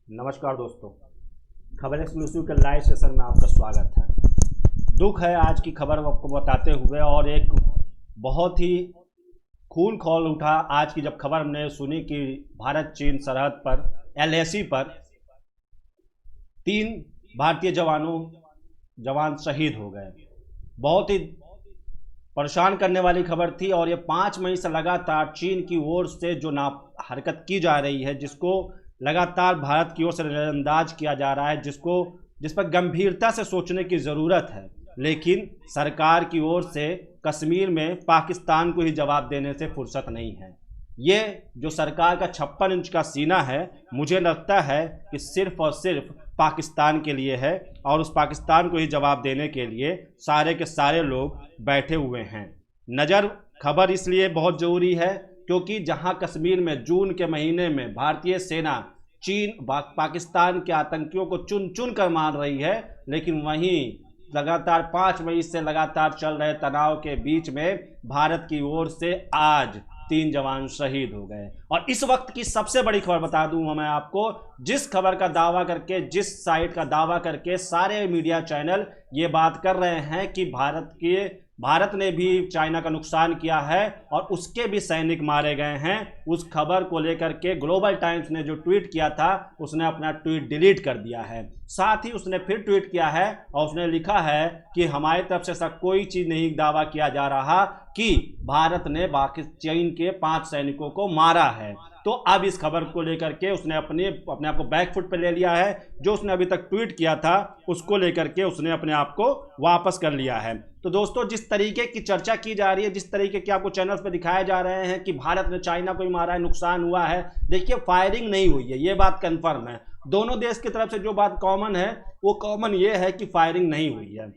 नमस्कार दोस्तों, खबर एक्सक्लूसिव के लाइव सेशन में आपका स्वागत है। दुख है आज की खबर आपको बताते हुए, और एक बहुत ही खून खौल उठा आज की जब खबर हमने सुनी कि भारत चीन सरहद पर LAC पर 3 भारतीय जवान शहीद हो गए। बहुत ही परेशान करने वाली खबर थी, और ये 5 मई से लगातार चीन की ओर से जो हरकत की जा रही है, जिसको लगातार भारत की ओर से नजरअंदाज किया जा रहा है, जिस पर गंभीरता से सोचने की ज़रूरत है। लेकिन सरकार की ओर से कश्मीर में पाकिस्तान को ही जवाब देने से फुर्सत नहीं है। ये जो सरकार का 56 इंच का सीना है, मुझे लगता है कि सिर्फ और सिर्फ पाकिस्तान के लिए है, और उस पाकिस्तान को ही जवाब देने के लिए सारे के सारे लोग बैठे हुए हैं। खबर इसलिए बहुत ज़रूरी है क्योंकि जहां कश्मीर में जून के महीने में भारतीय सेना पाकिस्तान के आतंकियों को चुन चुन कर मार रही है, लेकिन वहीं लगातार 5 मई से लगातार चल रहे तनाव के बीच में भारत की ओर से आज 3 जवान शहीद हो गए। और इस वक्त की सबसे बड़ी खबर बता दूं मैं आपको, जिस खबर का दावा करके, जिस साइट का दावा करके सारे मीडिया चैनल ये बात कर रहे हैं कि भारत ने भी चाइना का नुकसान किया है और उसके भी सैनिक मारे गए हैं, उस खबर को लेकर के ग्लोबल टाइम्स ने जो ट्वीट किया था, उसने अपना ट्वीट डिलीट कर दिया है। साथ ही उसने फिर ट्वीट किया है और उसने लिखा है कि हमारी तरफ से ऐसा कोई चीज़ नहीं दावा किया जा रहा कि भारत ने चीन के 5 सैनिकों को मारा है। तो अब इस खबर को लेकर के उसने अपने आप को बैकफुट पे ले लिया है। जो उसने अभी तक ट्वीट किया था उसको लेकर के उसने अपने आप को वापस कर लिया है। तो दोस्तों, जिस तरीके की चर्चा की जा रही है, जिस तरीके के आपको चैनल्स पे दिखाए जा रहे हैं कि भारत ने चाइना को ही मारा है, नुकसान हुआ है, देखिए फायरिंग नहीं हुई है, ये बात कंफर्म है। दोनों देश की तरफ से जो बात कॉमन है वो कॉमन ये है कि फायरिंग नहीं हुई है।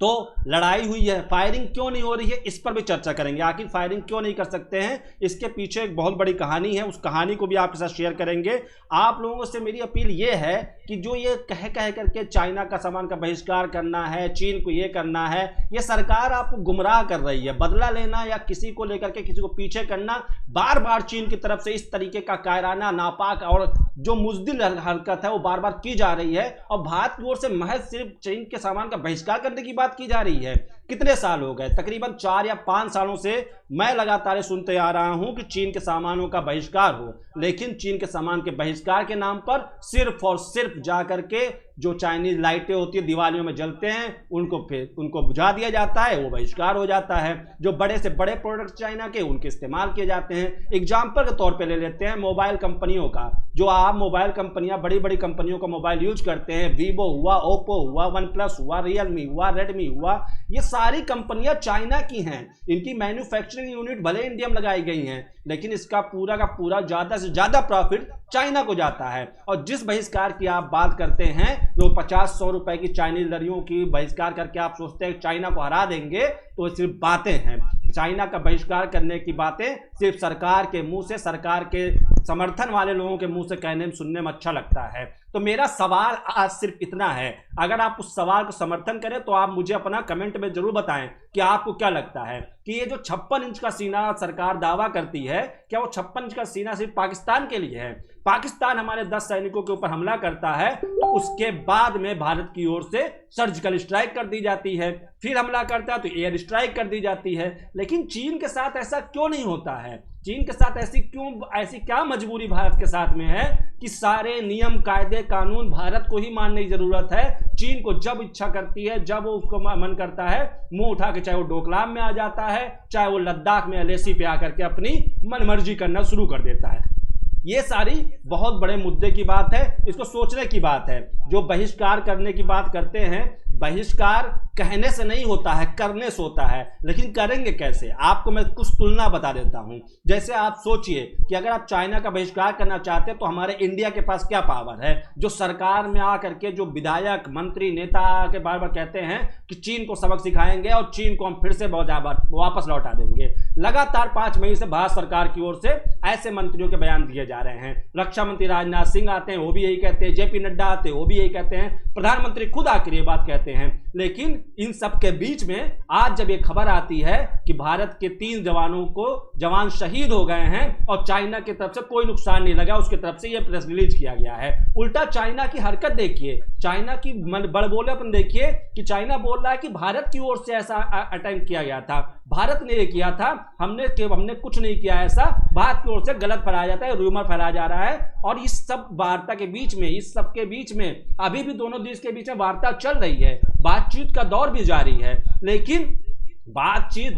तो लड़ाई हुई है, फायरिंग क्यों नहीं हो रही है इस पर भी चर्चा करेंगे। आखिर फायरिंग क्यों नहीं कर सकते हैं, इसके पीछे एक बहुत बड़ी कहानी है, उस कहानी को भी आपके साथ शेयर करेंगे। आप लोगों से मेरी अपील ये है कि जो ये कह करके चाइना का सामान का बहिष्कार करना है, चीन को ये करना है, ये सरकार आपको गुमराह कर रही है। बदला लेना या किसी को लेकर के किसी को पीछे करना, बार बार चीन की तरफ से इस तरीके का कायराना, नापाक और जो मुजदिल हरकत है वो बार बार की जा रही है, और भारत की ओर से महज सिर्फ चीन के सामान का बहिष्कार करने की बात की जा रही है। कितने साल हो गए, तकरीबन 4 या 5 सालों से मैं लगातार सुनते आ रहा हूं कि चीन के सामानों का बहिष्कार हो, लेकिन चीन के सामान के बहिष्कार के नाम पर सिर्फ और सिर्फ जाकर के जो चाइनीज लाइटें होती है दिवालियों में जलते हैं, उनको बुझा दिया जाता है, वो बहिष्कार हो जाता है। जो बड़े से बड़े प्रोडक्ट चाइना के उनके इस्तेमाल किए जाते हैं। एग्जाम्पल के तौर पे ले लेते हैं मोबाइल कंपनियों का, जो आप मोबाइल कंपनियां बड़ी बड़ी कंपनियों का मोबाइल यूज करते हैं, वीवो हुआ, ओप्पो हुआ, वन प्लस हुआ, रियलमी हुआ, रेडमी हुआ, ये सारी कंपनियां चाइना की हैं। इनकी मैन्युफैक्चरिंग यूनिट भले इंडिया में लगाई गई हैं, लेकिन इसका पूरा का पूरा ज्यादा से ज्यादा प्रॉफिट चाइना को जाता है। और जिस बहिष्कार की आप बात करते हैं, जो 50-100 रुपए की चाइनीज लड़ियों की बहिष्कार करके आप सोचते हैं चाइना को हरा देंगे, तो सिर्फ बातें हैं। चाइना का बहिष्कार करने की बातें सिर्फ सरकार के मुंह से, सरकार के समर्थन वाले लोगों के मुंह से कहने में, सुनने में अच्छा लगता है। तो मेरा सवाल आज सिर्फ इतना है, अगर आप उस सवाल को समर्थन करें तो आप मुझे अपना कमेंट में जरूर बताएं कि आपको क्या लगता है कि ये जो 56 इंच का सीना सरकार दावा करती है, क्या वो 56 इंच का सीना सिर्फ पाकिस्तान के लिए है? पाकिस्तान हमारे 10 सैनिकों के ऊपर हमला करता है तो उसके बाद में भारत की ओर से सर्जिकल स्ट्राइक कर दी जाती है, फिर हमला करता है तो एयर स्ट्राइक कर दी जाती है। लेकिन चीन के साथ ऐसा क्यों नहीं होता है? चीन के साथ ऐसी क्या मजबूरी भारत के साथ में है कि सारे नियम, कायदे, कानून भारत को ही मानने की जरूरत है? चीन को जब इच्छा करती है, जब वो उसको मन करता है, मुंह उठा के चाहे वो डोकलाम में आ जाता है, चाहे वो लद्दाख में LAC पे आकर के अपनी मनमर्जी करना शुरू कर देता है। ये सारी बहुत बड़े मुद्दे की बात है, इसको सोचने की बात है। जो बहिष्कार करने की बात करते हैं, बहिष्कार कहने से नहीं होता है, करने से होता है। लेकिन करेंगे कैसे? आपको मैं कुछ तुलना बता देता हूं। जैसे आप सोचिए कि अगर आप चाइना का बहिष्कार करना चाहते हैं तो हमारे इंडिया के पास क्या पावर है? जो सरकार में आकर के जो विधायक, मंत्री, नेता आके बार बार कहते हैं कि चीन को सबक सिखाएंगे और चीन को हम फिर से वापस लौटा देंगे। लगातार 5 मई से भारत सरकार की ओर से ऐसे मंत्रियों के बयान दिए जा रहे हैं। रक्षा मंत्री राजनाथ सिंह आते हैं, वो भी यही कहते हैं, जेपी नड्डा आते हैं, वो भी यही कहते हैं, प्रधानमंत्री खुद आकर ये बात कहते हैं। लेकिन इन सब के बीच में आज जब ये खबर आती है कि भारत के 3 जवान शहीद हो गए हैं और चाइना की तरफ से कोई नुकसान नहीं लगा, उसकी तरफ से ये प्रेस रिलीज किया गया है। उल्टा चाइना की हरकत देखिए, चाइना की बड़बोलेपन देखिए कि चाइना बोल रहा है कि भारत की ओर से ऐसा अटैक किया गया था, भारत ने ये किया था, हमने कुछ नहीं किया ऐसा, भारत की ओर से गलत फैलाया जाता है, रूमर फैलाया जा रहा है। और इस सब वार्ता के बीच में, इस सब के बीच में अभी भी दोनों देश के बीच में वार्ता चल रही है, बातचीत का दौर भी जारी है। लेकिन बातचीत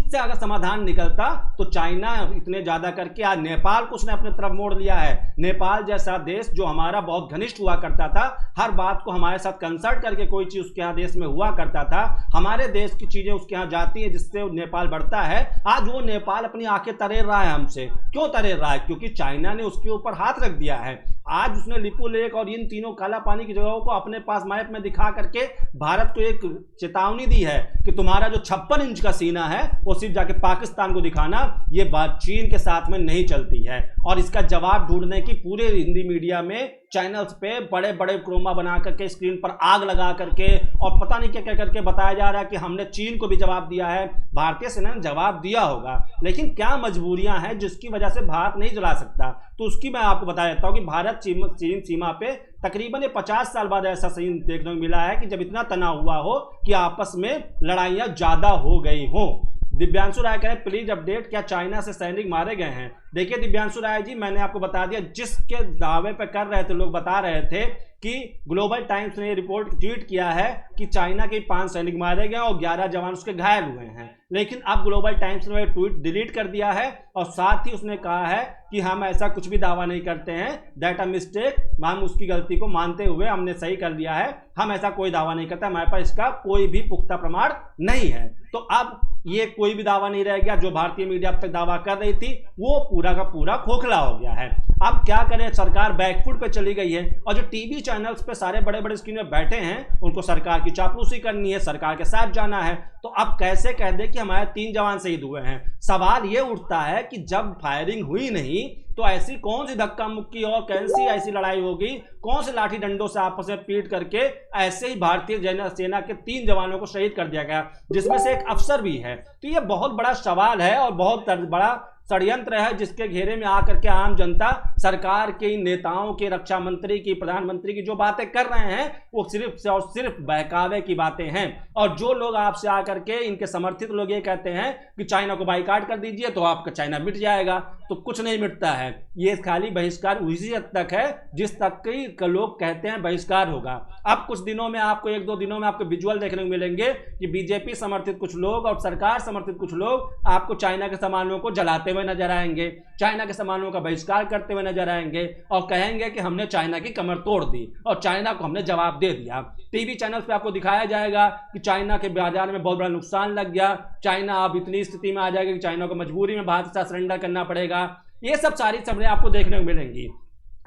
से अगर समाधान निकलता तो चाइना इतने ज्यादा करके आज नेपाल को उसने अपने तरफ मोड़ लिया है। नेपाल जैसा देश जो हमारा बहुत घनिष्ठ हुआ करता था, हर बात को हमारे साथ कंसल्ट करके कोई चीज उसके यहाँ देश में हुआ करता था, हमारे देश की चीजें उसके यहाँ जाती हैं जिससे नेपाल बढ़ता है, आज वो नेपाल अपनी आंखें तरेर रहा है हमसे। क्यों तरेर रहा है? क्योंकि चाइना ने उसके ऊपर हाथ रख दिया है। आज उसने लिपू लेक और इन तीनों काला पानी की जगहों को अपने पास मैप में दिखा करके भारत को एक चेतावनी दी है कि तुम्हारा जो 56 इंच का सीना है वो सिर्फ जाके पाकिस्तान को दिखाना। ये बात चीन के साथ में नहीं चलती है। और इसका जवाब ढूंढने की पूरे हिंदी मीडिया में चैनल्स पे बड़े बड़े क्रोमा बना करके स्क्रीन पर आग लगा करके और पता नहीं क्या क्या करके बताया जा रहा है कि हमने चीन को भी जवाब दिया है। भारतीय सेना ने जवाब दिया होगा, लेकिन क्या मजबूरियां हैं जिसकी वजह से भारत नहीं जला सकता, तो उसकी मैं आपको बता देता हूं कि भारत चीन सीमा पे तकरीबन 50 साल बाद ऐसा सीन देखने को मिला है कि जब इतना तनाव हुआ हो कि आपस में लड़ाइयां ज्यादा हो गई हो। दिव्यांशु राय कह रहे हैं प्लीज अपडेट, क्या चाइना से सैनिक मारे गए हैं? देखिए दिव्यांशु राय जी, मैंने आपको बता दिया, जिसके दावे पे कर रहे थे लोग, बता रहे थे कि ग्लोबल टाइम्स ने रिपोर्ट ट्वीट किया है कि चाइना के 5 सैनिक मारे गए और 11 जवान उसके घायल हुए हैं। लेकिन अब ग्लोबल टाइम्स ने ट्वीट डिलीट कर दिया है और साथ ही उसने कहा है कि हम ऐसा कुछ भी दावा नहीं करते हैं, दैट अ मिस्टेक, हम उसकी गलती को मानते हुए हमने सही कर लिया है, हम ऐसा कोई दावा नहीं करते, हमारे पास इसका कोई भी पुख्ता प्रमाण नहीं है। तो अब ये कोई भी दावा नहीं रह गया, जो भारतीय मीडिया अब तक दावा कर रही थी वो पूरा का पूरा खोखला हो गया है। अब क्या करें, सरकार बैकफुट पे चली गई है और जो टीवी चैनल्स पे सारे बड़े बड़े स्क्रीन में बैठे हैं उनको सरकार की चापलूसी करनी है, सरकार के साथ जाना है। तो अब कैसे कह दे कि हमारे 3 जवान शहीद हुए हैं? सवाल ये उठता है कि जब फायरिंग हुई नहीं तो ऐसी कौन सी धक्का मुक्की और कैसी ऐसी लड़ाई होगी, कौन से लाठी डंडों से आपस में पीट करके ऐसे ही भारतीय सेना के 3 जवानों को शहीद कर दिया गया, जिसमें से एक अफसर भी है। तो ये बहुत बड़ा सवाल है और बहुत बड़ा षड्यंत्र है जिसके घेरे में आकर के आम जनता सरकार के नेताओं के, रक्षा मंत्री की, प्रधानमंत्री की जो बातें कर रहे हैं वो सिर्फ और सिर्फ बहकावे की बातें हैं। और जो लोग आपसे आकर के, इनके समर्थित लोग ये कहते हैं कि चाइना को बाइकाट कर दीजिए तो आपका चाइना मिट जाएगा, तो कुछ नहीं मिटता है। ये खाली बहिष्कार उसी हद तक है जिस तक के लोग कहते हैं बहिष्कार होगा। अब कुछ दिनों में आपको, 1-2 दिनों में आपको विजुअल देखने को मिलेंगे कि बीजेपी समर्थित कुछ लोग और सरकार समर्थित कुछ लोग आपको चाइना के सामानों को जलाते हुए नजर आएंगे, चाइना के सामानों का बहिष्कार करते हुए नजर आएंगे और कहेंगे कि हमने चाइना की कमर तोड़ दी और चाइना को हमने जवाब दे दिया। टीवी चैनल्स पे आपको दिखाया जाएगा कि चाइना के बाजार में बहुत बड़ा नुकसान लग गया, चाइना अब इतनी स्थिति में आ जाएगा कि चाइना को मजबूरी में भारत के साथ सरेंडर करना पड़ेगा। ये सब सारी खबरें आपको देखने को मिलेंगी।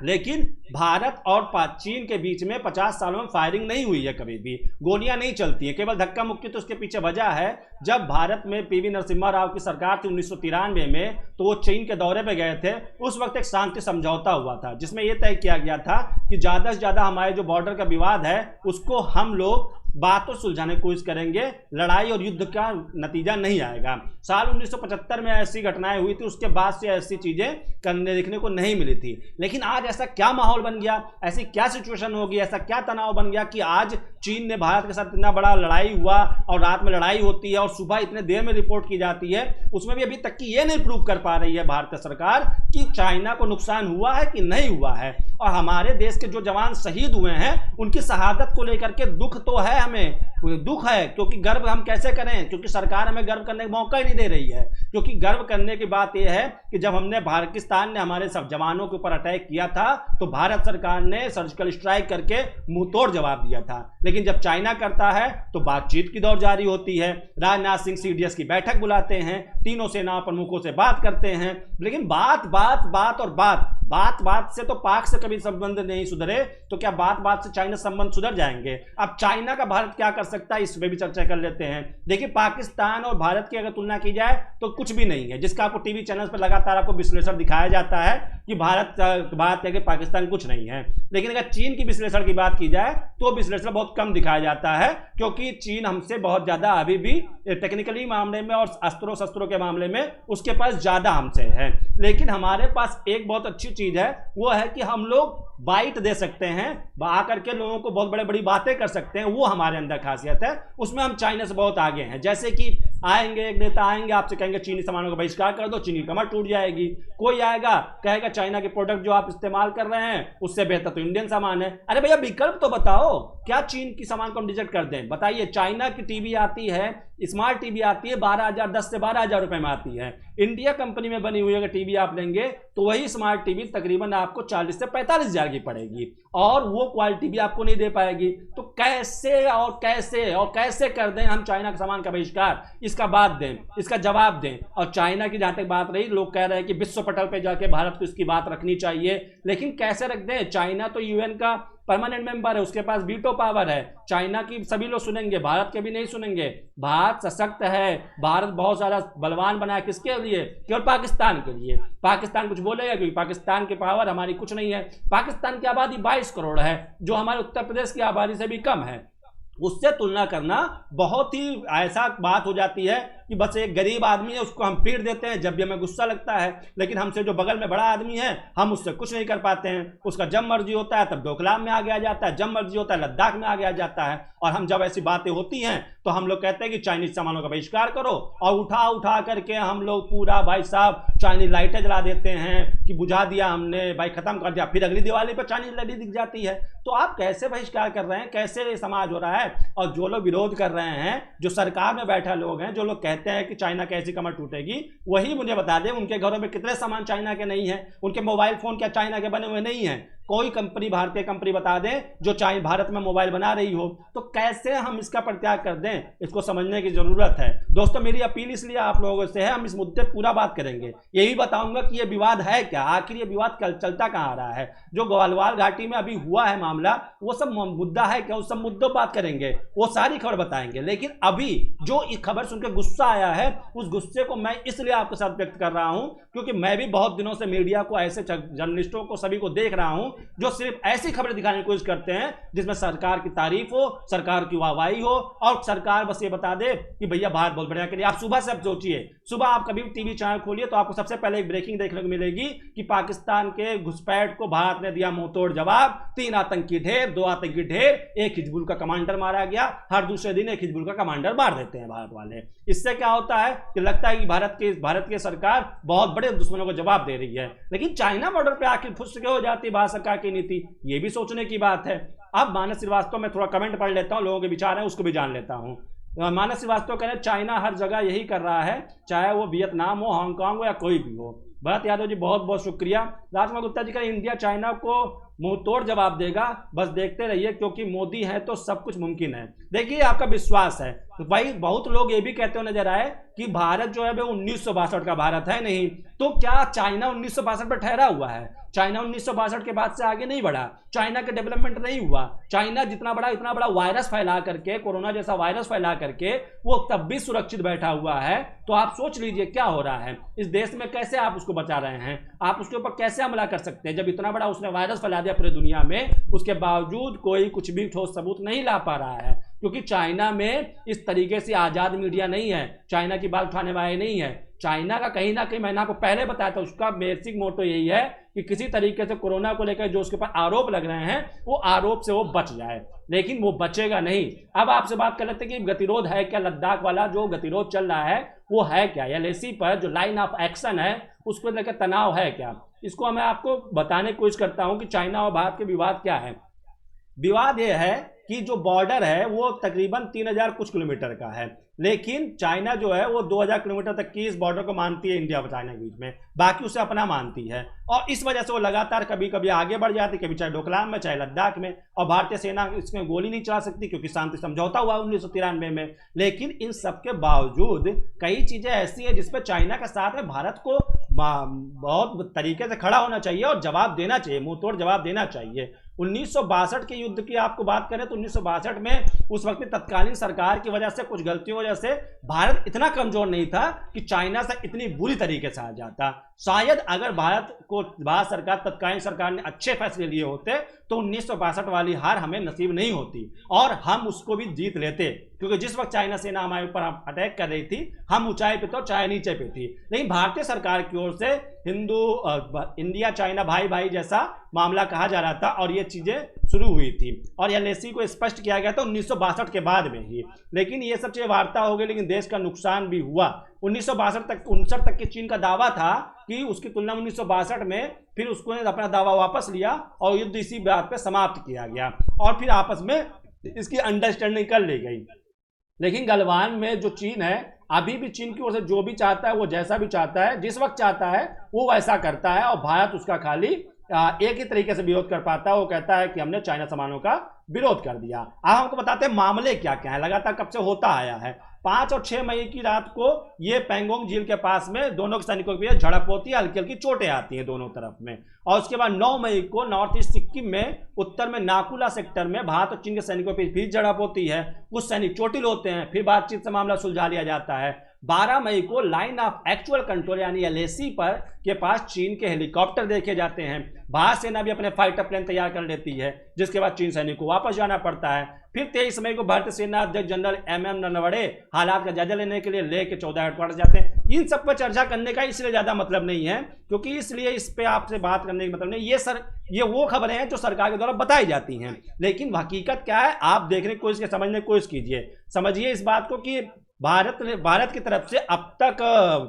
लेकिन भारत और चीन के बीच में 50 सालों में फायरिंग नहीं हुई है, कभी भी गोलियां नहीं चलती है, केवल धक्का मुक्की। तो उसके पीछे वजह है, जब भारत में पीवी नरसिम्हा राव की सरकार थी 1993 में, तो वो चीन के दौरे पे गए थे। उस वक्त एक शांति समझौता हुआ था जिसमें यह तय किया गया था कि ज्यादा से ज्यादा हमारे जो बॉर्डर का विवाद है उसको हम लोग बातों सुलझाने की कोशिश करेंगे, लड़ाई और युद्ध का नतीजा नहीं आएगा। साल 1975 में ऐसी घटनाएं हुई थी, उसके बाद से ऐसी चीजें करने देखने को नहीं मिली थी। लेकिन आज ऐसा क्या माहौल बन गया, ऐसी क्या सिचुएशन होगी, ऐसा क्या तनाव बन गया कि आज चीन ने भारत के साथ इतना बड़ा लड़ाई हुआ और रात में लड़ाई होती है और सुबह इतने देर में रिपोर्ट की जाती है, उसमें भी अभी तक की ये नहीं प्रूव कर पा रही है भारतीय सरकार कि चाइना को नुकसान हुआ है कि नहीं हुआ है। और हमारे देश के जो जवान शहीद हुए हैं उनकी शहादत को लेकर के दुख तो है, हमें दुख है, क्योंकि गर्व हम कैसे करें, क्योंकि सरकार हमें गर्व करने का मौका ही नहीं दे रही है। क्योंकि गर्व करने की बात यह है कि जब हमने पाकिस्तान ने हमारे सब जवानों के ऊपर अटैक किया था तो भारत सरकार ने सर्जिकल स्ट्राइक करके मुंह तोड़ जवाब दिया था। लेकिन जब चाइना करता है तो बातचीत की दौर जारी होती है, राजनाथ सिंह सीडीएस की बैठक बुलाते हैं, तीनों सेना प्रमुखों से बात करते हैं, लेकिन बात से तो पाक से कभी संबंध नहीं सुधरे, तो क्या बात से चाइना संबंध सुधर जाएंगे? अब चाइना का भारत क्या कर सकता है, इस पर भी चर्चा कर लेते हैं। देखिए, पाकिस्तान और भारत की अगर तुलना की जाए तो कुछ भी नहीं है, जिसका आपको टीवी चैनल पर लगातार आपको विश्लेषण दिखाया जाता है कि भारत के पाकिस्तान कुछ नहीं है। लेकिन अगर चीन की विश्लेषण की बात की जाए तो विश्लेषण बहुत कम दिखाया जाता है, क्योंकि चीन हमसे बहुत ज्यादा अभी भी टेक्निकली मामले में और अस्त्रों शस्त्रों के मामले में उसके पास ज्यादा हमसे है। लेकिन हमारे पास एक बहुत अच्छी चीज है, वो है कि हम लोग बाइट दे सकते हैं, आकर के लोगों को बहुत बड़ी बड़ी बातें कर सकते हैं, वो हमारे अंदर खासियत है। उसमें हम चाइना से बहुत आगे हैं। जैसे कि आएंगे, एक नेता आएंगे, आपसे कहेंगे चीनी सामानों का बहिष्कार कर दो, चीनी की कमर टूट जाएगी। कोई आएगा कहेगा चाइना के प्रोडक्ट जो आप इस्तेमाल कर रहे हैं उससे बेहतर तो इंडियन सामान है। अरे भैया विकल्प तो बताओ, क्या चीन की सामान को हम रिजेक्ट कर दें? बताइए, चाइना की टीवी आती है, स्मार्ट टीवी आती है 12,000, 10 से 12,000 रुपए में आती है। इंडिया कंपनी में बनी हुई अगर टीवी आप लेंगे तो वही स्मार्ट टीवी तकरीबन आपको 40 से 45,000 की पड़ेगी, और वो क्वालिटी भी आपको नहीं दे पाएगी। तो कैसे और कैसे और कैसे कर दें हम चाइना के सामान का बहिष्कार? इसका बात दें, इसका जवाब दें। और चाइना की जहां तक बात रही, लोग कह रहे हैं कि विश्व पटल पे जाके भारत को इसकी बात रखनी चाहिए, लेकिन कैसे रख दें? चाइना तो यूएन का परमानेंट मेंबर है, उसके पास वीटो पावर है। चाइना की सभी लोग सुनेंगे, भारत के भी नहीं सुनेंगे। भारत सशक्त है, भारत बहुत सारा बलवान बना है, किसके लिए? केवल पाकिस्तान के लिए। पाकिस्तान कुछ बोलेगा क्योंकि पाकिस्तान की पावर हमारी कुछ नहीं है। पाकिस्तान की आबादी 22 करोड़ है, जो हमारे उत्तर प्रदेश की आबादी से भी कम है। उससे तुलना करना बहुत ही ऐसा बात हो जाती है कि बस एक गरीब आदमी है, उसको हम पीट देते हैं जब भी हमें गुस्सा लगता है, लेकिन हमसे जो बगल में बड़ा आदमी है हम उससे कुछ नहीं कर पाते हैं। उसका जब मर्जी होता है तब डोकलाम में आगे आ जाता है, जब मर्जी होता है लद्दाख में आगे आ जाता है। और हम जब ऐसी बातें होती हैं तो हम लोग कहते हैं कि चाइनीज सामानों का बहिष्कार करो, और उठा उठा करके हम लोग पूरा भाई साहब चाइनीज लाइटें जला देते हैं कि बुझा दिया हमने, भाई खत्म कर दिया। फिर अगली दिवाली पर चाइनीज लाइटें दिख जाती है। तो आप कैसे बहिष्कार कर रहे हैं? कैसे समाज हो रहा है? और जो लोग विरोध कर रहे हैं, जो सरकार में बैठा लोग हैं, जो लोग कहते हैं कि चाइना कैसी कमर टूटेगी, वही मुझे बता दें उनके घरों में कितने सामान चाइना के नहीं है? उनके मोबाइल फोन क्या चाइना के बने हुए नहीं है? कोई कंपनी, भारतीय कंपनी बता दें जो भारत में मोबाइल बना रही हो। तो कैसे हम इसका परित्याग कर दें? इसको समझने की जरूरत है। दोस्तों, मेरी अपील इसलिए आप लोगों से है, हम इस मुद्दे पर पूरा बात करेंगे, यही बताऊंगा कि ये विवाद है क्या, आखिर ये विवाद चलता कहाँ आ रहा है। जो ग्वालियर घाटी में अभी हुआ है मामला, वो सब मुद्दा है क्या? उस सब मुद्दों पर बात करेंगे, वो सारी खबर बताएंगे। लेकिन अभी जो खबर सुनकर गुस्सा आया है, उस गुस्से को मैं इसलिए आपके साथ व्यक्त कर रहा हूं क्योंकि मैं भी बहुत दिनों से मीडिया को, ऐसे जर्नलिस्टों को, सभी को देख रहा हूं जो सिर्फ ऐसी खबरें दिखाने की कोशिश करते हैं जिसमें सरकार की तारीफ हो, सरकार की वाहवाही हो, और सरकार बस ये बता दे कि भैया भारत बहुत बढ़िया करिए। आप सुबह से अब सोचिए, सुबह आप कभी भी टीवी चैनल खोलिए तो आपको सबसे पहले एक ब्रेकिंग देखने को मिलेगी कि पाकिस्तान के घुसपैठ को भारत ने दिया मुंहतोड़ जवाब। 3 आतंकी ढेर, 2 आतंकी ढेर, एक हिजबुल का कमांडर मारा गया। हर दूसरे दिन एक हिजबुल का कमांडर मार देते हैं भारत वाले। इससे क्या होता है कि लगता है कि भारत की सरकार बहुत बड़े दुश्मनों को जवाब दे रही है। लेकिन चाइना बॉर्डर पे आखिर फुस के हो जाती है भारत सरकार की नीति, ये भी सोचने की बात है। अब मानस श्रीवास्तव में थोड़ा कमेंट पढ़ लेता हूं, लोगों के विचार हैं उसको भी जान लेता हूं। मानस श्रीवास्तव कह रहे हैं चाइना हर जगह यही कर रहा है, चाहे वो वियतनाम हो, हांगकांग हो या कोई भी हो। भरत यादव जी बहुत बहुत शुक्रिया। राजकुमार गुप्ता जी का इंडिया चाइना को मुंह तोड़ जवाब देगा, बस देखते रहिए क्योंकि मोदी है तो सब कुछ मुमकिन है। देखिए, आपका विश्वास है तो भाई, बहुत लोग ये भी कहते हुए नजर आए कि भारत जो है वो 1962 का भारत है नहीं। तो क्या चाइना 1962 पर ठहरा हुआ है? चाइना 1962 के बाद से आगे नहीं बढ़ा, चाइना का डेवलपमेंट नहीं हुआ। चाइना जितना बड़ा, इतना बड़ा वायरस फैला करके, कोरोना जैसा वायरस फैला करके वो तब भी सुरक्षित बैठा हुआ है। तो आप सोच लीजिए क्या हो रहा है इस देश में, कैसे आप उसको बचा रहे हैं? आप उसके ऊपर कैसे हमला कर सकते हैं जब इतना बड़ा उसने वायरस फैला दिया पूरी दुनिया में, उसके बावजूद कोई कुछ भी ठोस सबूत नहीं ला पा रहा है? क्योंकि चाइना में इस तरीके से आजाद मीडिया नहीं है, चाइना की बात उठाने वाले नहीं है। चाइना का कहीं ना कहीं, मैंने आपको पहले बताया था, उसका बेसिक मोटो यही है कि किसी तरीके से कोरोना को लेकर जो उसके ऊपर आरोप लग रहे हैं वो आरोप से वो बच जाए, लेकिन वो बचेगा नहीं। अब आपसे बात कर लेते हैं कि गतिरोध है क्या? लद्दाख वाला जो गतिरोध चल रहा है वो है क्या? एलएसी पर जो लाइन ऑफ एक्शन है उसको लेकर तनाव है क्या? इसको मैं आपको बताने की कोशिश करता हूं कि चाइना और भारत के विवाद क्या है। विवाद यह है कि जो बॉर्डर है वो तकरीबन 3000 कुछ किलोमीटर का है, लेकिन चाइना जो है वो 2000 किलोमीटर तक की इस बॉर्डर को मानती है इंडिया और चाइना के बीच में, बाकी उसे अपना मानती है। और इस वजह से वो लगातार कभी कभी आगे बढ़ जाती, कभी चाहे डोकलाम में चाहे लद्दाख में। और भारतीय सेना इसमें गोली नहीं चला सकती क्योंकि शांति समझौता हुआ 1993 में। लेकिन इन सबके बावजूद कई चीजें ऐसी है जिसपे चाइना का साथ है, भारत को बहुत तरीके से खड़ा होना चाहिए और जवाब देना चाहिए, मुंह तोड़ जवाब देना चाहिए। 1962 के युद्ध की आपको बात करें तो 1962 में उस वक्त तत्कालीन सरकार की वजह से, कुछ गलतियों की वजह से भारत इतना कमजोर नहीं था कि चाइना से इतनी बुरी तरीके से आ जाता। शायद अगर भारत सरकार, तत्कालीन सरकार ने अच्छे फैसले लिए होते तो 1962 वाली हार हमें नसीब नहीं होती और हम उसको भी जीत लेते, क्योंकि जिस वक्त चाइना सेना हमारे ऊपर अटैक कर रही थी, हम ऊंचाई पे तो चाहे नीचे पे थी। लेकिन भारतीय सरकार की ओर से इंडिया चाइना भाई भाई जैसा मामला कहा जा रहा था और ये चीजें शुरू हुई थी और एलएसी को स्पष्ट किया गया था 1962 के बाद में ही। लेकिन ये सब चीजें वार्ता हो गई, लेकिन देश का नुकसान भी हुआ। 1962 तक, 59 तक के चीन का दावा था कि उसकी तुलना में 1962 में फिर उसको अपना दावा वापस लिया और युद्ध इसी बात पे समाप्त किया गया और फिर आपस में इसकी अंडरस्टैंडिंग कर ली गई। लेकिन गलवान में जो चीन है, अभी भी चीन की ओर से जो भी चाहता है, वो जैसा भी चाहता है, जिस वक्त चाहता है वो वैसा करता है और भारत उसका खाली एक ही तरीके से विरोध कर पाता है। वो कहता है कि हमने चाइना सामानों का विरोध कर दिया। अब हमको बताते हैं मामले क्या क्या है, लगातार कब से होता आया है। 5 और 6 मई की रात को ये पेंगोंग झील के पास में दोनों सैनिकों के बीच झड़प होती है, हल्की हल्की चोटें आती हैं दोनों तरफ में। और उसके बाद 9 मई को नॉर्थ ईस्ट सिक्किम में उत्तर में नाकुला सेक्टर में भारत और चीन के सैनिकों के बीच झड़प होती है। कुछ सैनिक चोटिल होते हैं, फिर बातचीत से मामला सुलझा लिया जाता है। 12 मई को लाइन ऑफ एक्चुअल कंट्रोल यानी एलएसी पर के पास चीन के हेलीकॉप्टर देखे जाते हैं। भारत सेना भी अपने फाइटर प्लेन तैयार कर लेती है, जिसके बाद चीन सैनिक को वापस जाना पड़ता है। फिर 23 मई को भारतीय सेना अध्यक्ष जनरल MM नरवणे हालात का जायजा लेने के लिए लेह के 14 हेडक्वार्टर जाते हैं। इन सब पर चर्चा करने का इसलिए ज्यादा मतलब नहीं है, क्योंकि इसलिए इस पे आपसे बात करने का मतलब नहीं। ये वो खबरें हैं जो सरकार के द्वारा बताई जाती हैं, लेकिन हकीकत क्या है आप देखने की कोशिश, समझने की कोशिश कीजिए। समझिए इस बात को कि भारत की तरफ से अब तक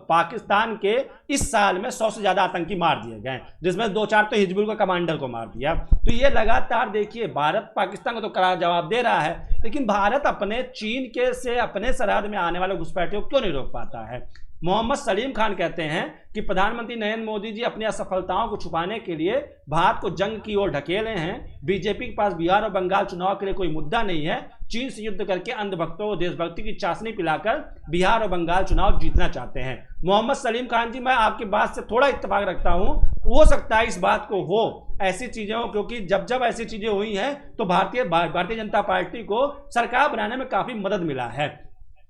पाकिस्तान के इस साल में 100 से ज्यादा आतंकी मार दिए गए, जिसमें 2-4 तो हिजबुल का कमांडर को मार दिया। तो ये लगातार देखिए, भारत पाकिस्तान को तो करारा जवाब दे रहा है, लेकिन भारत अपने चीन के से अपने सरहद में आने वाले घुसपैठियों को क्यों नहीं रोक पाता है। मोहम्मद सलीम खान कहते हैं कि प्रधानमंत्री नरेंद्र मोदी जी अपनी असफलताओं को छुपाने के लिए भारत को जंग की ओर ढकेले हैं। बीजेपी के पास बिहार और बंगाल चुनाव के लिए कोई मुद्दा नहीं है। चीन से युद्ध करके अंधभक्तों को देशभक्ति की चाशनी पिलाकर बिहार और बंगाल चुनाव जीतना चाहते हैं। मोहम्मद सलीम खान जी, मैं आपकी बात से थोड़ा इत्तेफाक रखता हूं। हो सकता है इस बात को हो ऐसी चीजें हो, क्योंकि जब जब ऐसी चीजें हुई हैं तो भारतीय जनता पार्टी को सरकार बनाने में काफी मदद मिला है।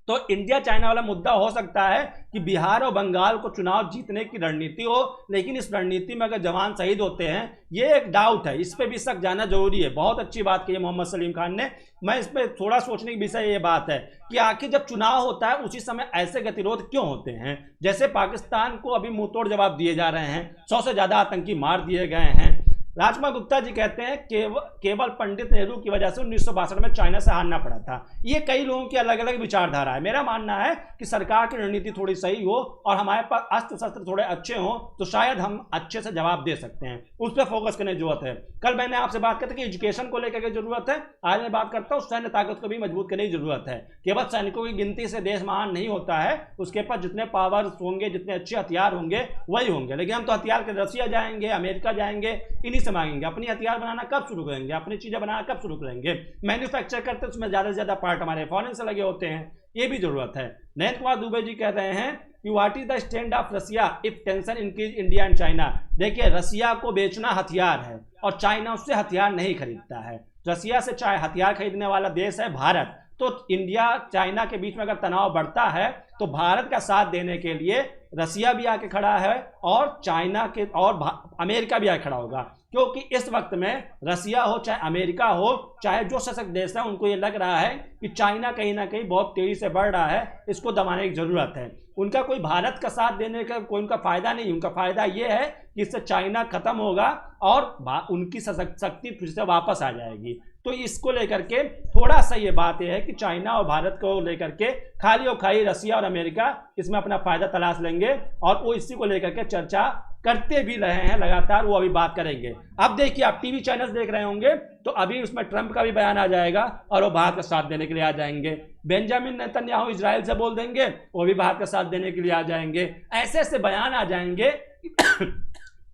तो इंडिया चाइना वाला मुद्दा हो सकता है कि बिहार और बंगाल को चुनाव जीतने की रणनीति हो, लेकिन इस रणनीति में अगर जवान शहीद होते हैं, ये एक डाउट है, इस पे भी शक जाना जरूरी है। बहुत अच्छी बात की है मोहम्मद सलीम खान ने। मैं इस पे थोड़ा सोचने की विषय ये बात है कि आखिर जब चुनाव होता है उसी समय ऐसे गतिरोध क्यों होते हैं। जैसे पाकिस्तान को अभी मुंहतोड़ जवाब दिए जा रहे हैं, 100 से ज्यादा आतंकी मार दिए गए हैं। राजकुमार गुप्ता जी कहते हैं केवल पंडित नेहरू की वजह से 1962 में चाइना से हारना पड़ा था। ये कई लोगों की अलग अलग विचारधारा है। मेरा मानना है कि सरकार की रणनीति थोड़ी सही हो और हमारे पास अस्त्र शस्त्र थोड़े अच्छे हों तो शायद हम अच्छे से जवाब दे सकते हैं। उस पर फोकस करने की जरूरत है। कल मैंने आपसे बात करते कि एजुकेशन को लेकर के जरूरत है, आज मैं बात करता हूँ सैन्य ताकत को भी मजबूत करने की जरूरत है। केवल सैनिकों की गिनती से देश महान नहीं होता है, उसके पास जितने पावर्स होंगे, जितने अच्छे हथियार होंगे वही होंगे। लेकिन हम तो हथियार के रसिया जाएंगे, अमेरिका जाएंगे, इन्हीं से मांगेंगे। अपनी हथियार बनाना कब शुरू करेंगे, अपनी चीजें बनाना कब शुरू करेंगे। मैन्युफैक्चर करते उसमें ज्यादा से ज्यादा पार्ट हमारे फॉरेन से लगे होते हैं, ये भी जरूरत है। नरेंद्र कुमार दुबे जी कह रहे हैं कि what is the stand of Russia if tension increase India and China. देखिए, रसिया को बेचना हथियार है और चाइना उससे हथियार नहीं खरीदता है। रसिया से चाहे हथियार खरीदने वाला देश है भारत। तो इंडिया चाइना के बीच में अगर तनाव बढ़ता है तो भारत का साथ देने के लिए रसिया भी आके खड़ा है और चाइना के और अमेरिका भी आके खड़ा होगा, क्योंकि इस वक्त में रसिया हो चाहे अमेरिका हो चाहे जो सशक्त देश है, उनको ये लग रहा है कि चाइना कहीं ना कहीं बहुत तेजी से बढ़ रहा है, इसको दबाने की जरूरत है। उनका कोई भारत का साथ देने का कोई उनका फायदा नहीं, उनका फायदा ये है कि इससे चाइना खत्म होगा और उनकी शक्ति फिर से वापस आ जाएगी। तो इसको लेकर के थोड़ा सा ये बात यह है कि चाइना और भारत को लेकर के खाली और खाली रसिया और अमेरिका इसमें अपना फायदा तलाश लेंगे और वो इसी को लेकर के चर्चा करते भी रहे हैं लगातार, वो अभी बात करेंगे। अब देखिए, आप टीवी चैनल्स देख रहे होंगे तो अभी उसमें ट्रंप का भी बयान आ जाएगा और वो भारत का साथ देने के लिए आ जाएंगे। बेंजामिन नेतन्याहू इजराइल से बोल देंगे, वो भी भारत का साथ देने के लिए आ जाएंगे। ऐसे ऐसे बयान आ जाएंगे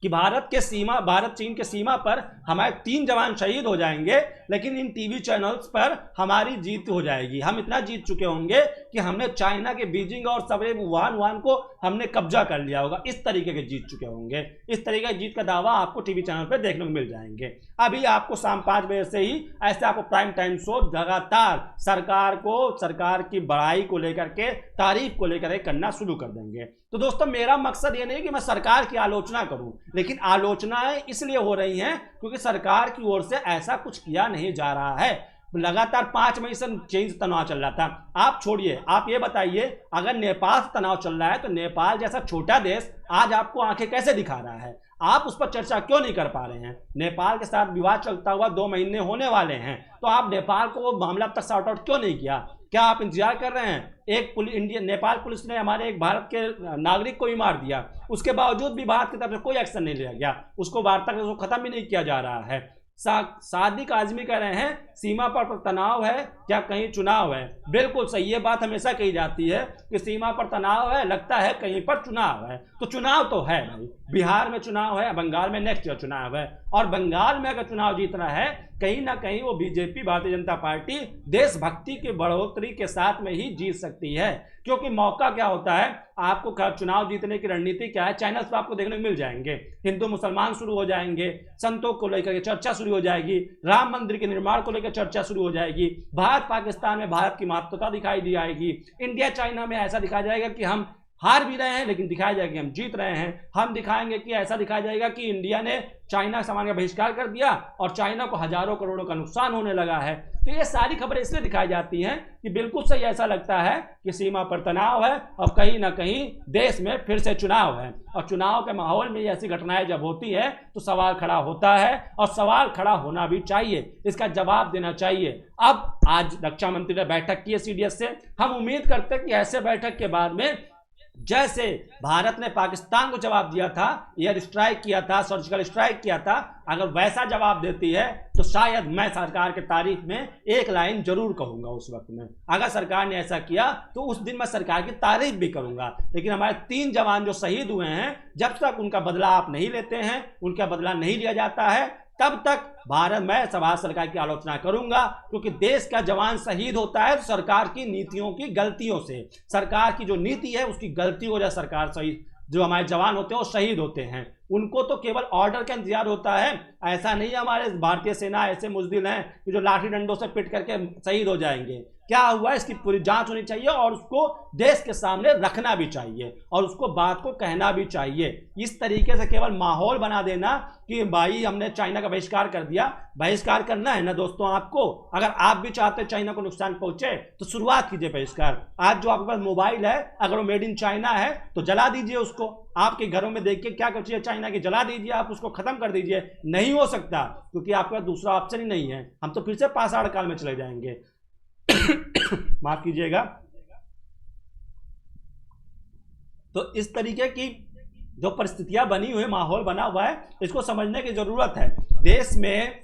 कि भारत चीन के सीमा पर हमारे 3 जवान शहीद हो जाएंगे, लेकिन इन टीवी चैनल्स पर हमारी जीत हो जाएगी। हम इतना जीत चुके होंगे कि हमने चाइना के बीजिंग और सबरे वुहान को हमने कब्जा कर लिया होगा। इस तरीके के जीत चुके होंगे। इस तरीके की जीत का दावा आपको टीवी चैनल पर देखने को मिल जाएंगे। अभी आपको शाम 5 बजे से ही ऐसे आपको प्राइम टाइम शो लगातार सरकार की बड़ाई को लेकर के, तारीफ को लेकर करना शुरू कर देंगे। तो दोस्तों, मेरा मकसद ये नहीं कि मैं सरकार की आलोचना करूं, लेकिन आलोचनाएं इसलिए हो रही हैं क्योंकि सरकार की ओर से ऐसा कुछ किया नहीं जा रहा है। लगातार 5 मई से चीन तनाव चल रहा था। आप छोड़िए, आप ये बताइए, अगर नेपाल से तनाव चल रहा है तो नेपाल जैसा छोटा देश आज आपको आंखें कैसे दिखा रहा है? आप उस पर चर्चा क्यों नहीं कर पा रहे हैं? नेपाल के साथ विवाद चलता हुआ 2 महीने होने वाले हैं, तो आप नेपाल को वो मामला अब तक सॉर्ट आउट क्यों नहीं किया? क्या आप इंतजार कर रहे हैं? नेपाल पुलिस ने हमारे एक भारत के नागरिक को भी मार दिया, उसके बावजूद भी भारत की तरफ से कोई एक्शन नहीं लिया गया, उसको वार्ता को खत्म भी नहीं किया जा रहा है। सादिक आजमी कह रहे हैं सीमा पर तनाव है, क्या कहीं चुनाव है? बिल्कुल सही, ये बात हमेशा कही जाती है कि सीमा पर तनाव है, लगता है कहीं पर चुनाव है। तो चुनाव तो है भाई, बिहार में चुनाव है, बंगाल में नेक्स्ट ईयर चुनाव है, और बंगाल में अगर चुनाव जीतना है कहीं ना कहीं वो बीजेपी, भारतीय जनता पार्टी देशभक्ति की बढ़ोतरी के साथ में ही जीत सकती है। क्योंकि मौका क्या होता है, आपको चुनाव जीतने की रणनीति क्या है, चैनल्स पर आपको देखने को मिल जाएंगे। हिंदू मुसलमान शुरू हो जाएंगे, संतों को लेकर के चर्चा शुरू हो जाएगी, राम मंदिर के निर्माण को लेकर चर्चा शुरू हो जाएगी, भारत पाकिस्तान में भारत की महत्वता दिखाई दी जाएगी, इंडिया चाइना में ऐसा दिखाया जाएगा कि हम हार भी रहे हैं लेकिन दिखाया जाएगा कि हम जीत रहे हैं। हम दिखाएंगे कि ऐसा दिखाया जाएगा कि इंडिया ने चाइना सामान का बहिष्कार कर दिया और चाइना को हजारों करोड़ों का नुकसान होने लगा है। तो ये सारी खबरें इसलिए दिखाई जाती हैं कि बिल्कुल सही ऐसा लगता है कि सीमा पर तनाव है और कहीं ना कहीं देश में फिर से चुनाव है, और चुनाव के माहौल में ऐसी घटनाएं जब होती है तो सवाल खड़ा होता है, और सवाल खड़ा होना भी चाहिए, इसका जवाब देना चाहिए। अब आज रक्षा मंत्री ने बैठक की है CDS से। हम उम्मीद करते हैं कि ऐसे बैठक के बाद में जैसे भारत ने पाकिस्तान को जवाब दिया था, एयर स्ट्राइक किया था, सर्जिकल स्ट्राइक किया था, अगर वैसा जवाब देती है तो शायद मैं सरकार के तारीफ में एक लाइन जरूर कहूंगा उस वक्त में। अगर सरकार ने ऐसा किया तो उस दिन मैं सरकार की तारीफ भी करूंगा। लेकिन हमारे 3 जवान जो शहीद हुए हैं, जब तक उनका बदला आप नहीं लेते हैं, उनका बदला नहीं लिया जाता है, तब तक मैं सरकार की आलोचना करूंगा। क्योंकि देश का जवान शहीद होता है तो सरकार की नीतियों की गलतियों से, सरकार की जो नीति है उसकी गलती हो जाए, सरकार सही, जो हमारे जवान होते हैं वो शहीद होते हैं, उनको तो केवल ऑर्डर का इंतजार होता है। ऐसा नहीं है हमारे भारतीय सेना ऐसे मुजदिल हैं कि जो लाठी डंडों से पिट करके शहीद हो जाएंगे। क्या हुआ इसकी पूरी जांच होनी चाहिए और उसको देश के सामने रखना भी चाहिए और उसको बात को कहना भी चाहिए। इस तरीके से केवल माहौल बना देना कि भाई हमने चाइना का बहिष्कार कर दिया, बहिष्कार करना है ना दोस्तों आपको, अगर आप भी चाहते चाइना को नुकसान पहुंचे तो शुरुआत कीजिए बहिष्कार। आज जो आपके पास मोबाइल है, अगर वो मेड इन चाइना है तो जला दीजिए उसको। आपके घरों में देखिए क्या करती है चाइना की, जला दीजिए, आप उसको खत्म कर दीजिए। नहीं हो सकता क्योंकि आपके पास दूसरा ऑप्शन ही नहीं है, हम तो फिर से पाषाण काल में चले जाएंगे। माफ कीजिएगा। तो इस तरीके की जो परिस्थितियां बनी हुई, माहौल बना हुआ है, इसको समझने की जरूरत है। देश में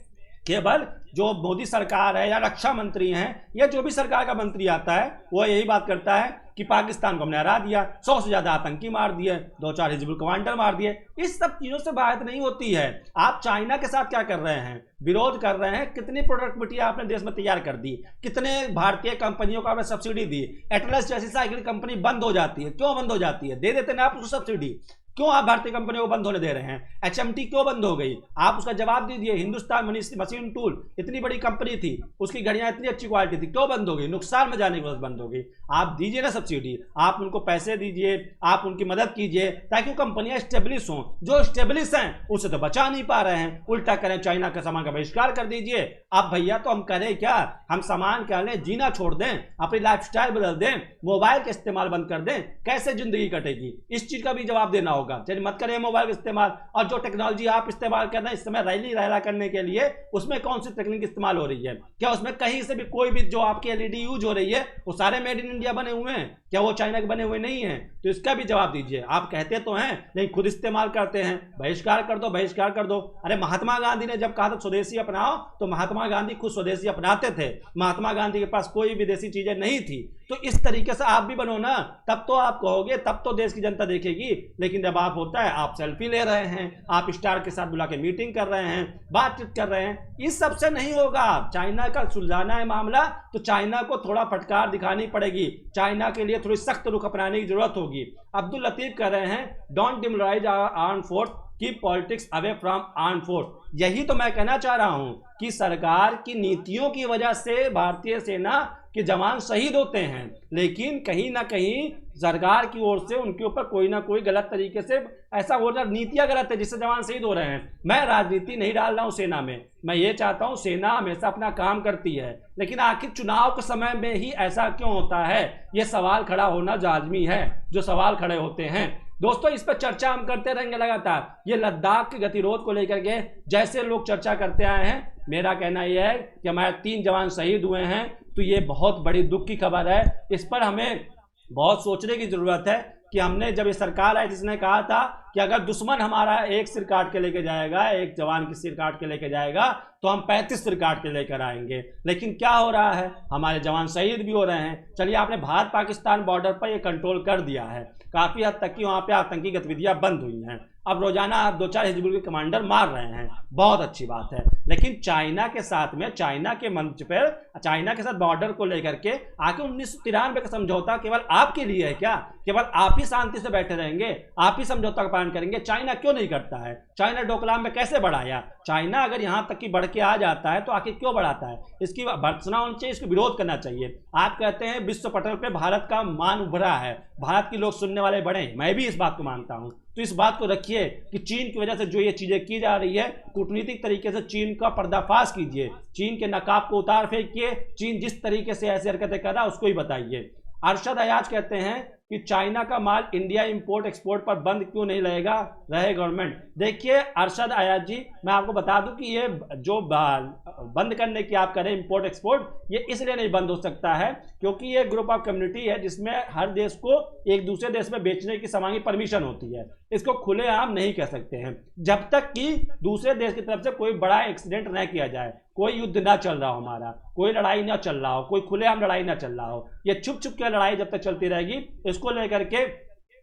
केवल जो मोदी सरकार है या रक्षा मंत्री हैं या जो भी सरकार का मंत्री आता है वो यही बात करता है कि पाकिस्तान को हमने हरा दिया, 100 से ज्यादा आतंकी मार दिए, 2-4 हिजबुल कमांडर मार दिए। इस सब चीजों से बात नहीं होती है। आप चाइना के साथ क्या कर रहे हैं, विरोध कर रहे हैं। कितनी प्रोडक्टिविटी आपने देश में तैयार कर दी, कितने भारतीय कंपनियों को आपने सब्सिडी दी। एटलस जैसी साइकिल कंपनी बंद हो जाती है, क्यों बंद हो जाती है? दे देते ना आप उसको सब्सिडी, क्यों आप भारतीय कंपनियों को बंद होने दे रहे हैं? HMT क्यों बंद हो गई? आप उसका जवाब दीजिए। हिंदुस्तान मशीन टूल इतनी बड़ी कंपनी थी, उसकी घड़ियां इतनी अच्छी क्वालिटी थी, क्यों बंद हो गई? नुकसान में जाने के बाद बंद हो गई। आप दीजिए ना सब्सिडी, आप उनको पैसे दीजिए, आप उनकी मदद कीजिए ताकि वो कंपनियां स्टेब्लिश हों। जो स्टेब्लिश हैं उससे तो बचा नहीं पा रहे हैं, उल्टा करें चाइना का सामान का बहिष्कार कर दीजिए। अब भैया तो हम करें क्या? हम सामान क्या लें, जीना छोड़ दें, अपनी लाइफस्टाइल बदल दें, मोबाइल का इस्तेमाल बंद कर दें, कैसे जिंदगी कटेगी? इस चीज का भी जवाब देना होगा। चलिए मत करें मोबाइल का इस्तेमाल, और जो टेक्नोलॉजी आप इस्तेमाल कर रहे हैं इस समय रैली रैला करने के लिए, उसमें कौन सी तकनीक इस्तेमाल हो रही है? क्या उसमें कहीं से भी कोई भी जो आपकी LED यूज हो रही है वो सारे मेड इन इंडिया बने हुए हैं? क्या वो चाइना के बने हुए नहीं है? तो इसका भी जवाब दीजिए। आप कहते तो हैं लेकिन खुद इस्तेमाल करते हैं। बहिष्कार कर दो, बहिष्कार कर दो। अरे महात्मा गांधी ने जब कहा था स्वदेशी अपनाओ, तो महात्मा गांधी खुद स्वदेशी अपनाते थे। महात्मा गांधी के पास कोई विदेशी चीजें नहीं थी। तो इस तरीके से आप भी बनो ना, तब तो आप कहोगे, तब तो देश की जनता देखेगी। लेकिन जब आप होता है आप सेल्फी ले रहे हैं, आप स्टार के साथ बुला के मीटिंग कर रहे हैं, बातचीत कर रहे हैं, इस सब से नहीं होगा। चाइना का सुलझाना है मामला तो चाइना को थोड़ा फटकार दिखानी पड़ेगी, चाइना के लिए थोड़ी सख्त रुख अपनाने की जरूरत होगी। अब्दुल लतीफ कह रहे हैं don't demoralise arm force, keep politics away from arm force. यही तो मैं कहना चाह रहा हूं कि सरकार की नीतियों की वजह से भारतीय सेना के जवान शहीद होते हैं, लेकिन कहीं ना कहीं सरकार की ओर से उनके ऊपर कोई ना कोई गलत तरीके से ऐसा हो रहा, नीतियां गलत है जिससे जवान शहीद हो रहे हैं। मैं राजनीति नहीं डाल रहा हूं सेना में, मैं ये चाहता हूं सेना हमेशा अपना काम करती है, लेकिन आखिर चुनाव के समय में ही ऐसा क्यों होता है, ये सवाल खड़ा होना लाजमी है। जो सवाल खड़े होते हैं दोस्तों, इस पर चर्चा हम करते रहेंगे लगातार। ये लद्दाख के गतिरोध को लेकर के जैसे लोग चर्चा करते आए हैं, मेरा कहना यह है कि हमारे 3 जवान शहीद हुए हैं, तो ये बहुत बड़ी दुख की खबर है। इस पर हमें बहुत सोचने की जरूरत है कि हमने जब ये सरकार आई जिसने कहा था कि अगर दुश्मन हमारा एक सिर काट के लेके जाएगा, एक जवान की सिर काट के लेके जाएगा, तो हम 35 सिर काट के लेकर आएंगे। लेकिन क्या हो रहा है, हमारे जवान शहीद भी हो रहे हैं। चलिए, आपने भारत पाकिस्तान बॉर्डर पर ये कंट्रोल कर दिया है, काफ़ी हद तक कि वहाँ पे आतंकी गतिविधियाँ बंद हुई हैं। अब रोजाना आप 2-4 हिजबुल के कमांडर मार रहे हैं, बहुत अच्छी बात है। लेकिन चाइना के साथ में, चाइना के मंच पर, चाइना के साथ बॉर्डर को लेकर के आके 1993 का समझौता केवल आपके लिए है क्या? केवल आप ही शांति से बैठे रहेंगे, आप ही समझौता का पालन करेंगे? चाइना क्यों नहीं करता है? चाइना डोकलाम में कैसे बढ़ाया? चाइना अगर यहाँ तक कि बढ़ के आ जाता है तो आखिर क्यों बढ़ाता है? इसकी भर्त्सना होनी चाहिए, इसको विरोध करना चाहिए। आप कहते हैं विश्व पटल पे भारत का मान उभरा है, भारत के लोग सुनने वाले बढ़े, मैं भी इस बात को मानता हूँ। तो इस बात को रखिए कि चीन की वजह से जो ये चीजें की जा रही है, कूटनीतिक तरीके से चीन का पर्दाफाश कीजिए, चीन के नकाब को उतार फेंकिए, चीन जिस तरीके से ऐसी हरकतें कर रहा है उसको ही बताइए। अरशद अयाज कहते हैं कि चाइना का माल इंडिया इंपोर्ट एक्सपोर्ट पर बंद क्यों नहीं रहे गवर्नमेंट। देखिए अरशद अयाज जी, मैं आपको बता दूं कि ये जो बंद करने की आप करें इंपोर्ट एक्सपोर्ट, ये इसलिए नहीं बंद हो सकता है क्योंकि ये ग्रुप ऑफ कम्युनिटी है जिसमें हर देश को एक दूसरे देश में बेचने की सामान की परमिशन होती है। इसको खुलेआम नहीं कह सकते हैं जब तक कि दूसरे देश की तरफ से कोई बड़ा एक्सीडेंट न किया जाए, कोई युद्ध ना चल रहा हो, हमारा कोई लड़ाई ना चल रहा हो, कोई खुलेआम लड़ाई ना चल रहा हो। ये छुप छुप के लड़ाई जब तक चलती रहेगी, इसको लेकर के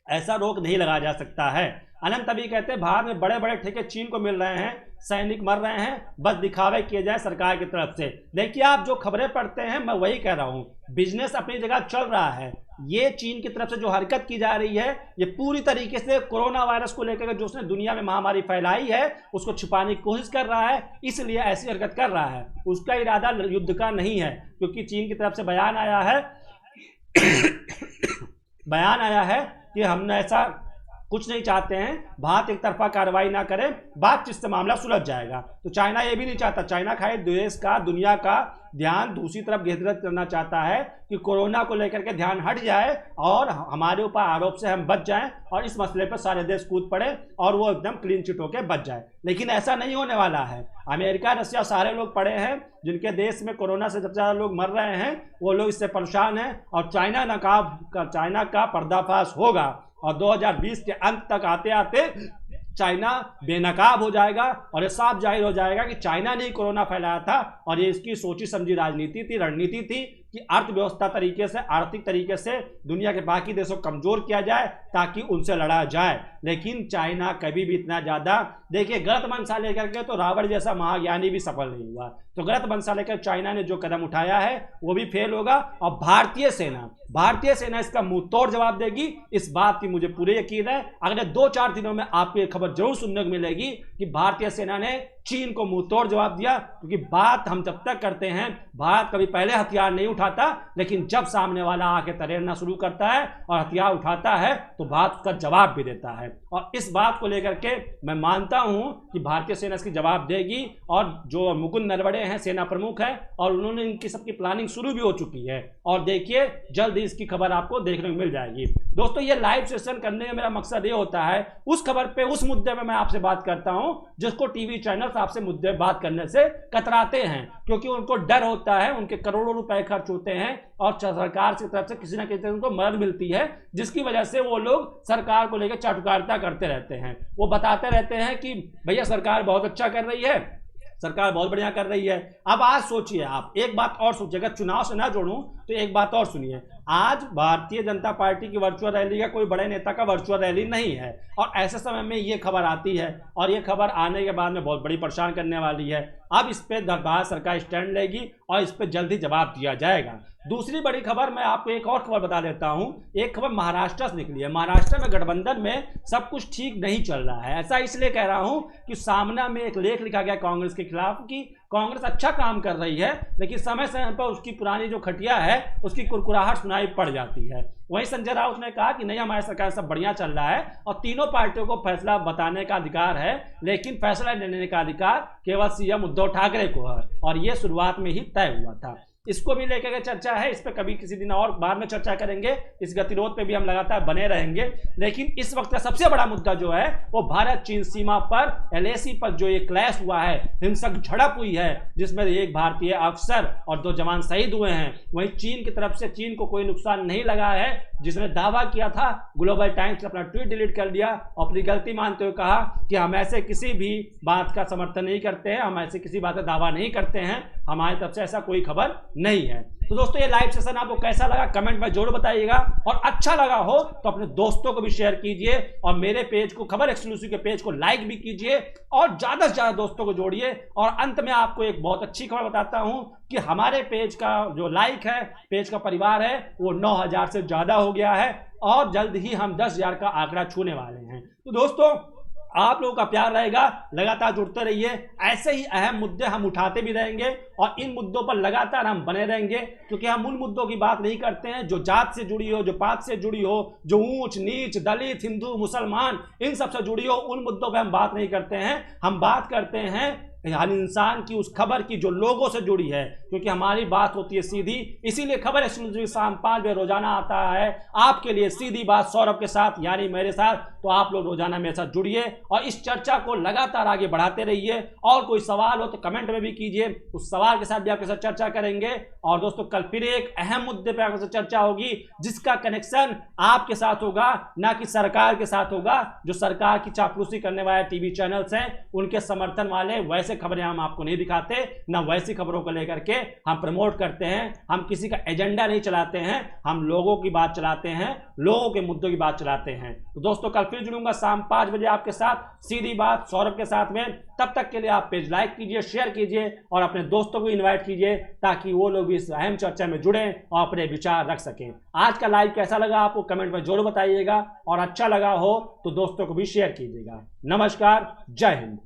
ऐसा रोक नहीं लगाया जा सकता है। अनंत अभी कहते हैं भारत में बड़े बड़े ठेके चीन को मिल रहे हैं, सैनिक मर रहे हैं, बस दिखावे किए जाए सरकार की तरफ से। देखिए आप जो खबरें पढ़ते हैं, मैं वही कह रहा हूँ, बिजनेस अपनी जगह चल रहा है। ये चीन की तरफ से जो हरकत की जा रही है, ये पूरी तरीके से कोरोना वायरस को लेकर जो उसने दुनिया में महामारी फैलाई है उसको छिपाने की कोशिश कर रहा है, इसलिए ऐसी हरकत कर रहा है। उसका इरादा युद्ध का नहीं है, क्योंकि चीन की तरफ से बयान आया है बयान आया है कि हमने ऐसा कुछ नहीं चाहते हैं, भारत एक तरफा कार्रवाई ना करे, बातचीत से मामला सुलझ जाएगा। तो चाइना ये भी नहीं चाहता, चाइना खाए देश का, दुनिया का ध्यान दूसरी तरफ केंद्रित करना चाहता है कि कोरोना को लेकर के ध्यान हट जाए और हमारे ऊपर आरोप से हम बच जाएं और इस मसले पर सारे देश कूद पड़े और वो एकदम क्लीन चिट होकर बच जाए। लेकिन ऐसा नहीं होने वाला है। अमेरिका, रशिया सारे लोग पड़े हैं, जिनके देश में कोरोना से सबसे ज़्यादा लोग मर रहे हैं, वो लोग इससे परेशान हैं और चाइना का पर्दाफाश होगा और 2020 के अंत तक आते आते चाइना बेनकाब हो जाएगा और ये साफ जाहिर हो जाएगा कि चाइना ने ही कोरोना फैलाया था और ये इसकी सोची समझी राजनीति थी, रणनीति थी कि अर्थव्यवस्था तरीके से, आर्थिक तरीके से दुनिया के बाकी देशों को कमजोर किया जाए ताकि उनसे लड़ा जाए। लेकिन चाइना कभी भी इतना ज़्यादा, देखिए गलत मंशा लेकर के तो रावण जैसा महाज्ञानी भी सफल नहीं हुआ, तो गलत मंशा लेकर चाइना ने जो कदम उठाया है वो भी फेल होगा और भारतीय सेना इसका मुंह तोड़ जवाब देगी। इस बात की मुझे पूरे यकीन है। अगले 2-4 दिनों में आपको ये खबर जरूर सुनने को मिलेगी कि भारतीय सेना ने चीन को मुंह तोड़ जवाब दिया, क्योंकि बात हम जब तक करते हैं, भारत कभी पहले हथियार नहीं उठाता, लेकिन जब सामने वाला आके तैरना शुरू करता है और हथियार उठाता है तो भारत उसका जवाब भी देता है। और इस बात को लेकर के मैं मानता हूं कि भारतीय सेना इसकी जवाब देगी और जो मुकुंद नरवणे हैं सेना प्रमुख हैं और उन्होंने इनकी सबकी प्लानिंग शुरू भी हो चुकी है और देखिए जल्द ही इसकी खबर आपको देखने को मिल जाएगी। दोस्तों ये लाइव सेशन करने का मेरा मकसद ये होता है, उस खबर पे, उस मुद्दे में मैं आपसे बात करता हूं जिसको टीवी चैनल आपसे मुद्दे बात करने से कतराते हैं, क्योंकि उनको डर होता है, उनके करोड़ों रुपए खर्च होते हैं और सरकार की तरफ से किसी ना किसी तरह उनको मदद मिलती है, जिसकी वजह से वो लोग सरकार को लेकर चाटुकारिता करते रहते हैं। वो बताते रहते हैं कि भैया सरकार बहुत अच्छा कर रही है, सरकार बहुत बढ़िया कर रही है। अब आज सोचिए, आप एक बात और सोचिए, अगर चुनाव से ना जोड़ूं तो एक बात और सुनिए, आज भारतीय जनता पार्टी की वर्चुअल रैली का कोई बड़े नेता का वर्चुअल रैली नहीं है, और ऐसे समय में ये खबर आती है, और ये खबर आने के बाद में बहुत बड़ी परेशान करने वाली है। अब इस पे भारत सरकार स्टैंड लेगी और इस पे जल्दी जवाब दिया जाएगा। दूसरी बड़ी खबर मैं आपको एक और खबर बता देता हूं। एक खबर महाराष्ट्र से निकली है। महाराष्ट्र में गठबंधन में सब कुछ ठीक नहीं चल रहा है। ऐसा इसलिए कह रहा हूं कि सामना में एक लेख लिखा गया कांग्रेस के खिलाफ कि कांग्रेस अच्छा काम कर रही है, लेकिन समय समय पर उसकी पुरानी जो खटिया है उसकी कुरकुराहट सुनाई पड़ जाती है। वहीं संजय राउत ने कहा कि नहीं, हमारी सरकार सब बढ़िया चल रहा है और तीनों पार्टियों को फैसला बताने का अधिकार है, लेकिन फैसला लेने का अधिकार केवल सीएम उद्धव ठाकरे को है, और यह शुरुआत में ही तय हुआ था। इसको भी लेकर के चर्चा है, इस पर कभी किसी दिन और बाद में चर्चा करेंगे। इस गतिरोध पे भी हम लगातार बने रहेंगे, लेकिन इस वक्त का सबसे बड़ा मुद्दा जो है वो भारत चीन सीमा पर LAC पर जो ये क्लैश हुआ है, हिंसक झड़प हुई है, जिसमें एक भारतीय अफसर और 2 जवान शहीद हुए हैं। वहीं चीन की तरफ से चीन को कोई नुकसान नहीं लगा है, जिसने दावा किया था। ग्लोबल टाइम्स ने अपना ट्वीट डिलीट कर दिया और अपनी गलती मानते हुए कहा कि हम ऐसे किसी भी बात का समर्थन नहीं करते हैं, हम ऐसे किसी बात का दावा नहीं करते हैं, हमारी तरफ से ऐसा कोई खबर नहीं है। तो दोस्तों, ये लाइव सेशन आपको कैसा लगा कमेंट में जरूर बताइएगा, और अच्छा लगा हो तो अपने दोस्तों को भी शेयर कीजिए, और मेरे पेज को, खबर एक्सक्लूसिव के पेज को लाइक भी कीजिए, और ज्यादा से ज्यादा दोस्तों को जोड़िए। और अंत में आपको एक बहुत अच्छी खबर बताता हूं कि हमारे पेज का जो लाइक है, पेज का परिवार है, वो 9000 से ज्यादा हो गया है, और जल्द ही हम 10,000 का आंकड़ा छूने वाले हैं। तो दोस्तों, आप लोगों का प्यार रहेगा, लगातार जुड़ते रहिए। ऐसे ही अहम मुद्दे हम उठाते भी रहेंगे, और इन मुद्दों पर लगातार हम बने रहेंगे, क्योंकि हम उन मुद्दों की बात नहीं करते हैं जो जात से जुड़ी हो, जो पात से जुड़ी हो, जो ऊंच नीच, दलित, हिंदू, मुसलमान, इन सब से जुड़ी हो। उन मुद्दों पर हम बात नहीं करते हैं। हम बात करते हैं हर इंसान की उस खबर की जो लोगों से जुड़ी है, क्योंकि हमारी बात होती है सीधी। इसीलिए खबर एक्सक्लूसिव शाम 5 बजे रोजाना आता है आपके लिए सीधी बात सौरभ के साथ, यानी मेरे साथ। तो आप लोग रोजाना मेरे साथ जुड़िए और इस चर्चा को लगातार आगे बढ़ाते रहिए। और कोई सवाल हो तो कमेंट में भी कीजिए, उस सवाल के साथ भी आपके साथ चर्चा करेंगे। और दोस्तों, कल फिर एक अहम मुद्दे पर आपके साथ चर्चा होगी, जिसका कनेक्शन आपके साथ होगा, ना कि सरकार के साथ होगा। जो सरकार की चापलूसी करने वाले टीवी चैनल्स हैं, उनके समर्थन वाले वैसे खबरें हम आपको नहीं दिखाते, ना वैसी खबरों को लेकर के हम प्रमोट करते हैं। हम किसी का एजेंडा नहीं चलाते हैं, हम लोगों की बात चलाते हैं, लोगों के मुद्दों की बात चलाते हैं। तो दोस्तों, कल फिर जुड़ूंगा शाम 5 बजे आपके साथ सीधी बात सौरभ के साथ में। तब तक के लिए आप पेज लाइक कीजिए, शेयर कीजिए, और अपने दोस्तों को इनवाइट कीजिए, ताकि वो लोग भी इस अहम चर्चा में जुड़ें और अपने विचार रख सकें। आज का लाइव कैसा लगा आपको कमेंट में जरूर बताइएगा, और अच्छा लगा हो तो दोस्तों को भी शेयर कीजिएगा। नमस्कार, जय हिंद।